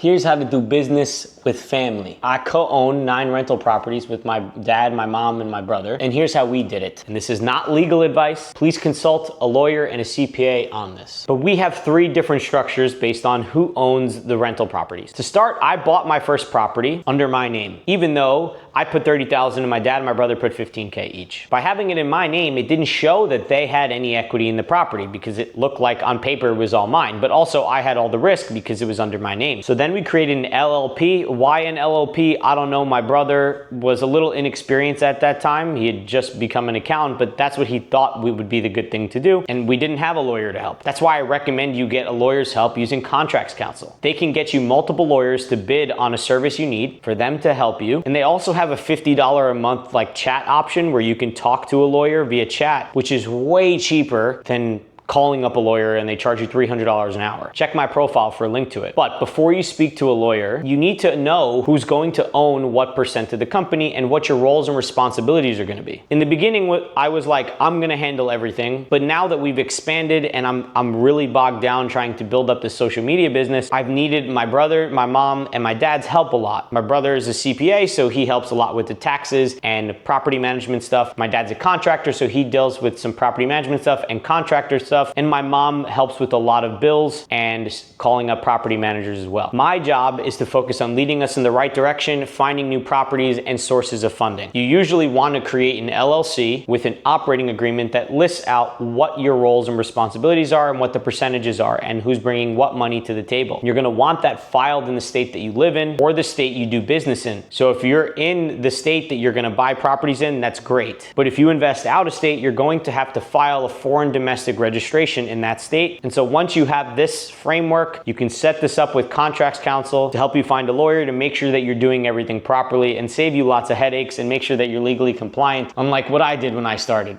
Here's how to do business with family. I co-own 9 rental properties with my dad, my mom, and my brother. And here's how we did it. And this is not legal advice. Please consult a lawyer and a CPA on this. But we have 3 different structures based on who owns the rental properties. To start, I bought my first property under my name, even though I put $30,000 and my dad and my brother put $15K each. By having it in my name, it didn't show that they had any equity in the property because it looked like on paper it was all mine, but also I had all the risk because it was under my name. So then we created an LLP. Why an LLP? I don't know. My brother was a little inexperienced at that time. He had just become an accountant, but that's what he thought would be the good thing to do. And we didn't have a lawyer to help. That's why I recommend you get a lawyer's help using Contracts Counsel. They can get you multiple lawyers to bid on a service you need for them to help you. And they also have a $50 a month chat option where you can talk to a lawyer via chat, which is way cheaper than calling up a lawyer and they charge you $300 an hour. Check my profile for a link to it. But before you speak to a lawyer, you need to know who's going to own what percent of the company and what your roles and responsibilities are gonna be. In the beginning, I was like, I'm gonna handle everything. But now that we've expanded and I'm really bogged down trying to build up this social media business, I've needed my brother, my mom, and my dad's help a lot. My brother is a CPA, so he helps a lot with the taxes and property management stuff. My dad's a contractor, so he deals with some property management stuff and contractor stuff. And my mom helps with a lot of bills and calling up property managers as well. My job is to focus on leading us in the right direction, finding new properties and sources of funding. You usually want to create an LLC with an operating agreement that lists out what your roles and responsibilities are and what the percentages are and who's bringing what money to the table. You're going to want that filed in the state that you live in or the state you do business in. So if you're in the state that you're going to buy properties in, that's great. But if you invest out of state, you're going to have to file a foreign domestic registration in that state. And so once you have this framework, you can set this up with Contracts Counsel to help you find a lawyer to make sure that you're doing everything properly and save you lots of headaches and make sure that you're legally compliant, unlike what I did when I started.